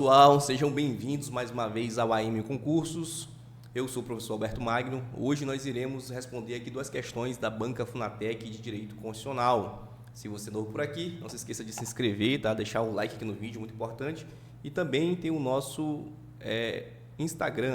Pessoal, sejam bem-vindos mais uma vez ao AM Concursos. Eu sou o professor Alberto Magno. Hoje nós iremos responder aqui duas questões da Banca Funatec de Direito Constitucional. Se você é novo por aqui, não se esqueça de se inscrever, tá? Deixar o like aqui no vídeo, muito importante. E também tem o nosso Instagram,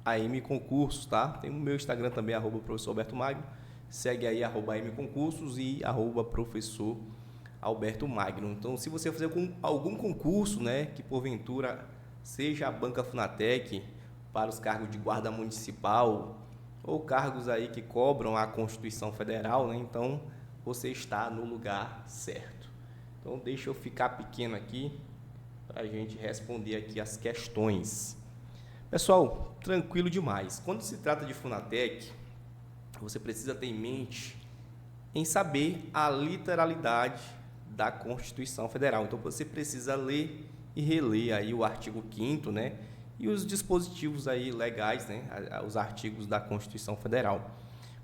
@AMConcursos, tá? Tem o meu Instagram também, @professor Alberto Magno. Segue aí, @AMConcursos e @professor Alberto Magno. Então, se você fazer algum concurso, né, que porventura seja a Banca Funatec para os cargos de guarda municipal ou cargos aí que cobram a Constituição Federal, né, então você está no lugar certo. Então, deixa eu ficar pequeno aqui para a gente responder aqui as questões. Pessoal, tranquilo demais. Quando se trata de Funatec, você precisa ter em mente em saber a literalidade da Constituição Federal. Então, você precisa ler e reler aí o artigo 5º, né? E os dispositivos aí legais, né? Os artigos da Constituição Federal.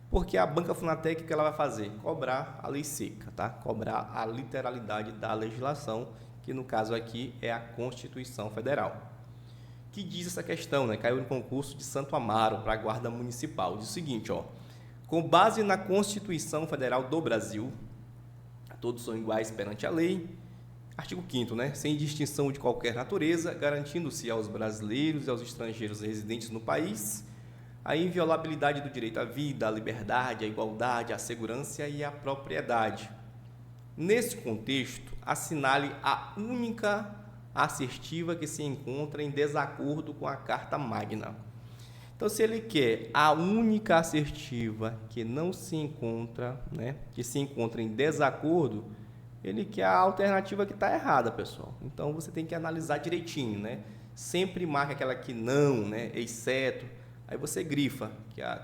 Porque a Banca Funatec, o que ela vai fazer? Cobrar a lei seca, tá? Cobrar a literalidade da legislação, que no caso aqui é a Constituição Federal. Que diz essa questão, né? Caiu no concurso de Santo Amaro para a Guarda Municipal. Diz o seguinte, ó: com base na Constituição Federal do Brasil, todos são iguais perante a lei. Artigo 5º, né? Sem distinção de qualquer natureza, garantindo-se aos brasileiros e aos estrangeiros residentes no país a inviolabilidade do direito à vida, à liberdade, à igualdade, à segurança e à propriedade. Nesse contexto, assinale a única assertiva que se encontra em desacordo com a Carta Magna. Então, se ele quer a única assertiva que não se encontra, né, que se encontra em desacordo, ele quer a alternativa que está errada, pessoal. Então, você tem que analisar direitinho, né? Sempre marca aquela que não, né, exceto. Aí você grifa,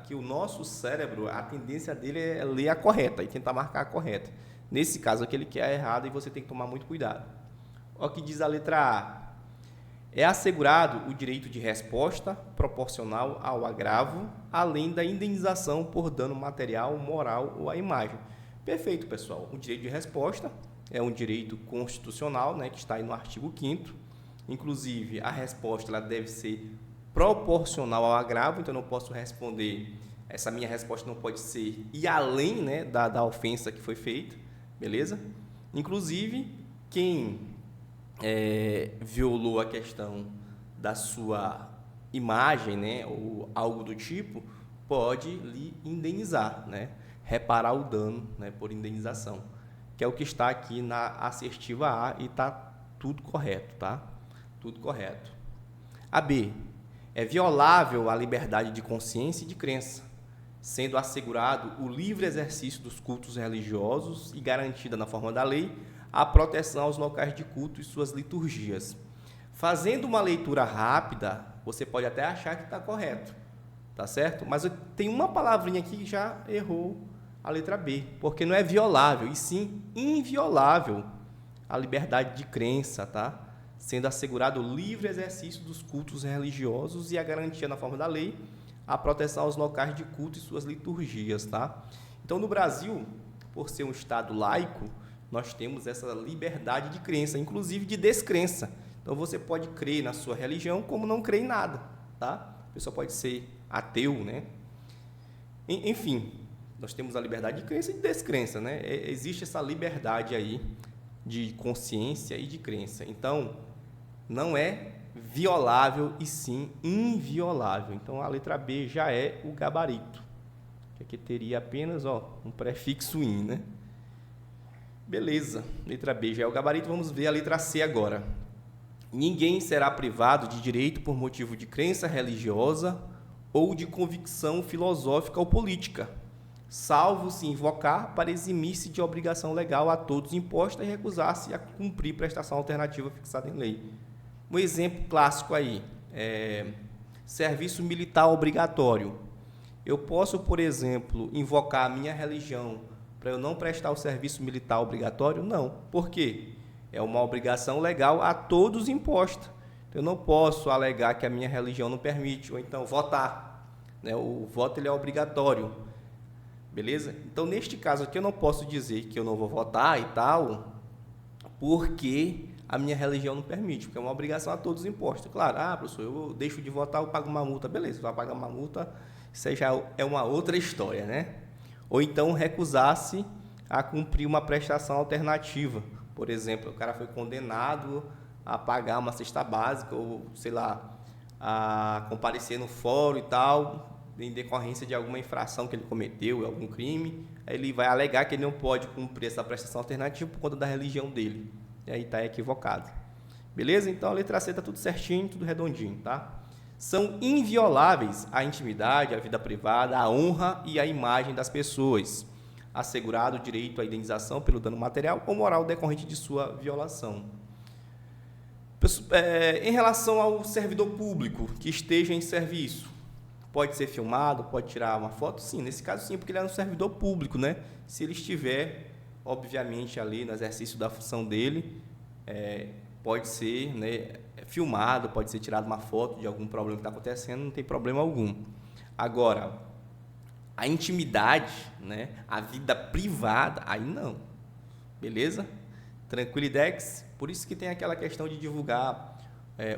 que o nosso cérebro, a tendência dele é ler a correta e tentar marcar a correta. Nesse caso aqui, ele quer a errada e você tem que tomar muito cuidado. Olha o que diz a letra A. É assegurado o direito de resposta proporcional ao agravo, além da indenização por dano material, moral ou à imagem. Perfeito, pessoal. O direito de resposta é um direito constitucional, né, que está aí no artigo 5º. Inclusive, a resposta ela deve ser proporcional ao agravo, então eu não posso responder, essa minha resposta não pode ser ir além, né, da ofensa que foi feita, beleza? Inclusive, quem violou a questão da sua imagem, né, ou algo do tipo, pode lhe indenizar, né, reparar o dano, né, por indenização, que é o que está aqui na assertiva A e está tudo correto, tá? Tudo correto. A B. É violável a liberdade de consciência e de crença, sendo assegurado o livre exercício dos cultos religiosos e garantida na forma da lei a proteção aos locais de culto e suas liturgias. Fazendo uma leitura rápida, você pode até achar que está correto, tá certo? Mas tem uma palavrinha aqui que já errou a letra B, porque não é violável, e sim inviolável a liberdade de crença, tá? Sendo assegurado o livre exercício dos cultos religiosos e a garantia na forma da lei a proteção aos locais de culto e suas liturgias, tá? Então, no Brasil, por ser um estado laico, nós temos essa liberdade de crença, inclusive de descrença. Então, você pode crer na sua religião como não crer em nada, tá? A pessoa pode ser ateu, né? Enfim, nós temos a liberdade de crença e de descrença, né? Existe essa liberdade aí de consciência e de crença. Então, não é violável e sim inviolável. Então, a letra B já é o gabarito, que aqui teria apenas um prefixo in, né? Beleza, letra B já é o gabarito, vamos ver a letra C agora. Ninguém será privado de direito por motivo de crença religiosa ou de convicção filosófica ou política, salvo se invocar para eximir-se de obrigação legal a todos imposta e recusar-se a cumprir prestação alternativa fixada em lei. Um exemplo clássico aí é serviço militar obrigatório. Eu posso, por exemplo, invocar a minha religião para eu não prestar o serviço militar obrigatório? Não. Por quê? É uma obrigação legal a todos imposta. Eu não posso alegar que a minha religião não permite, ou então votar, né? O voto ele é obrigatório. Beleza? Então, neste caso aqui, eu não posso dizer que eu não vou votar e tal, porque a minha religião não permite, porque é uma obrigação a todos os impostos. Claro, professor, eu deixo de votar, eu pago uma multa. Beleza, você vai pagar uma multa, isso aí já é uma outra história, né? Ou então recusar-se a cumprir uma prestação alternativa. Por exemplo, o cara foi condenado a pagar uma cesta básica ou, sei lá, a comparecer no fórum e tal, em decorrência de alguma infração que ele cometeu, algum crime, aí ele vai alegar que ele não pode cumprir essa prestação alternativa por conta da religião dele. E aí está equivocado. Beleza? Então a letra C está tudo certinho, tudo redondinho, tá? São invioláveis a intimidade, a vida privada, a honra e a imagem das pessoas, assegurado o direito à indenização pelo dano material ou moral decorrente de sua violação. Em relação ao servidor público que esteja em serviço, pode ser filmado, pode tirar uma foto? Sim, nesse caso sim, porque ele é um servidor público, né? Se ele estiver, obviamente, ali no exercício da função dele, pode ser, né, filmado, pode ser tirado uma foto de algum problema que está acontecendo, não tem problema algum. Agora, a intimidade, né, a vida privada, aí não. Beleza? Tranquilidex? Por isso que tem aquela questão de divulgar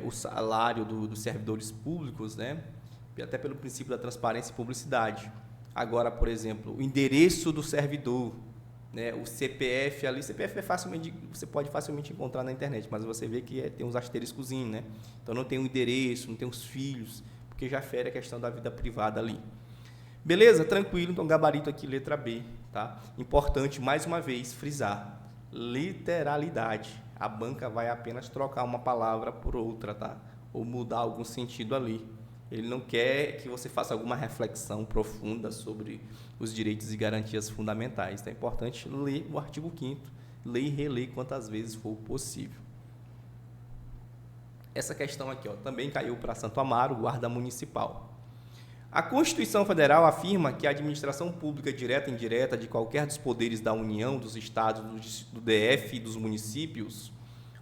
o salário dos servidores públicos, né? Até pelo princípio da transparência e publicidade. Agora, por exemplo, o endereço do servidor, né? O CPF ali, CPF você pode facilmente encontrar na internet, mas você vê que tem uns asteriscozinhos, né? Então não tem o endereço, não tem os filhos, porque já fere a questão da vida privada ali. Beleza? Tranquilo, então gabarito aqui, letra B, tá? Importante, mais uma vez, frisar, literalidade. A banca vai apenas trocar uma palavra por outra, tá? Ou mudar algum sentido ali. Ele não quer que você faça alguma reflexão profunda sobre os direitos e garantias fundamentais. Então é importante ler o artigo 5º, ler e reler quantas vezes for possível. Essa questão aqui, também caiu para Santo Amaro, guarda municipal. A Constituição Federal afirma que a administração pública direta e indireta de qualquer dos poderes da União, dos estados, do DF e dos municípios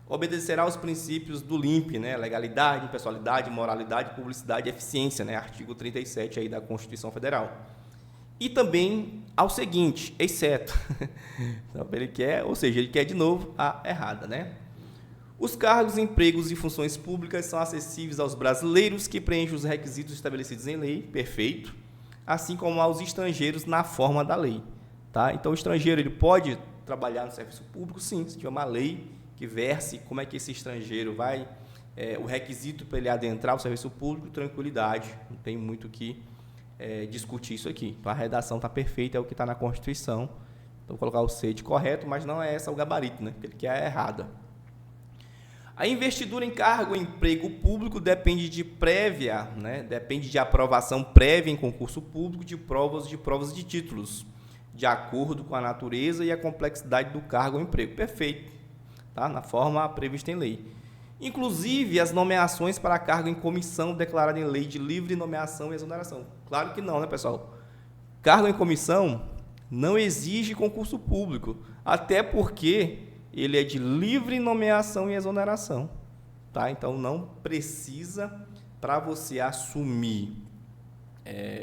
obedecerá aos princípios do LIMP, né? Legalidade, impessoalidade, moralidade, publicidade e eficiência, né? Artigo 37 aí da Constituição Federal. E também ao seguinte, exceto. Então, ele quer de novo a errada, né? Os cargos, empregos e funções públicas são acessíveis aos brasileiros que preenchem os requisitos estabelecidos em lei, perfeito, assim como aos estrangeiros na forma da lei, tá? Então, o estrangeiro ele pode trabalhar no serviço público, sim, se tiver uma lei que verse como é que esse estrangeiro vai, o requisito para ele adentrar o serviço público, tranquilidade, não tem muito o que discutir isso aqui. Então, a redação está perfeita, é o que está na Constituição. Então, vou colocar o C de correto, mas não é essa o gabarito, né? Porque ele quer a errada. A investidura em cargo ou emprego público depende de aprovação prévia em concurso público de provas de títulos, de acordo com a natureza e a complexidade do cargo ou emprego. Perfeito, tá? Na forma prevista em lei. Inclusive, as nomeações para cargo em comissão declarada em lei de livre nomeação e exoneração. Claro que não, né, pessoal? Cargo em comissão não exige concurso público, até porque ele é de livre nomeação e exoneração, tá? Então, não precisa, para você assumir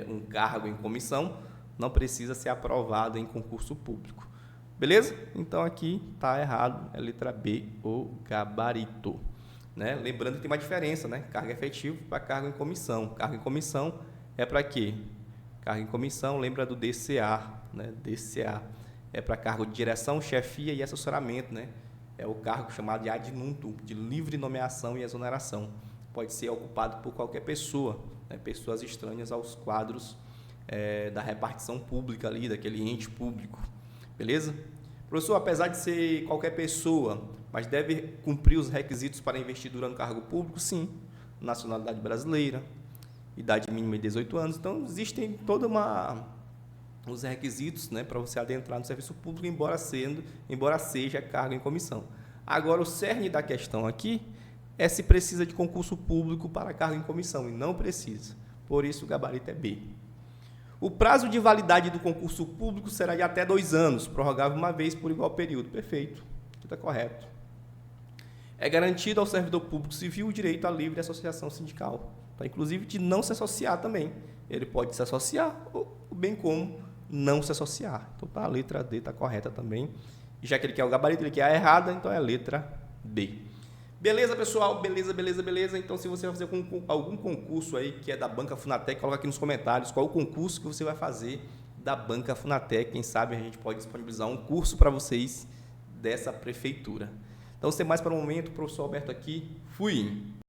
um cargo em comissão, não precisa ser aprovado em concurso público. Beleza? Então, aqui está errado, é letra B, o gabarito. Né? Lembrando que tem uma diferença, né? Cargo efetivo para cargo em comissão. Cargo em comissão é para quê? Cargo em comissão, lembra do DCA, né? DCA. É para cargo de direção, chefia e assessoramento, né? É o cargo chamado de ad nuntum, de livre nomeação e exoneração. Pode ser ocupado por qualquer pessoa, né? Pessoas estranhas aos quadros da repartição pública ali, daquele ente público. Beleza? Professor, apesar de ser qualquer pessoa, mas deve cumprir os requisitos para investidura no cargo público? Sim. Nacionalidade brasileira, idade mínima de 18 anos. Então, existem os requisitos, né, para você adentrar no serviço público, embora seja cargo em comissão. Agora, o cerne da questão aqui é se precisa de concurso público para cargo em comissão, e não precisa. Por isso, o gabarito é B. O prazo de validade do concurso público será de até 2 anos, prorrogável uma vez por igual período. Perfeito, tudo está correto. É garantido ao servidor público civil o direito à livre associação sindical, tá? Inclusive de não se associar também. Ele pode se associar, bem como não se associar. Então, a letra D está correta também. E já que ele quer o gabarito, ele quer a errada, então é a letra B. Beleza, pessoal? Beleza, beleza, beleza. Então, se você vai fazer algum concurso aí que é da Banca Funatec, coloca aqui nos comentários qual o concurso que você vai fazer da Banca Funatec. Quem sabe a gente pode disponibilizar um curso para vocês dessa prefeitura. Então, sem mais para o momento, o professor Alberto aqui. Fui!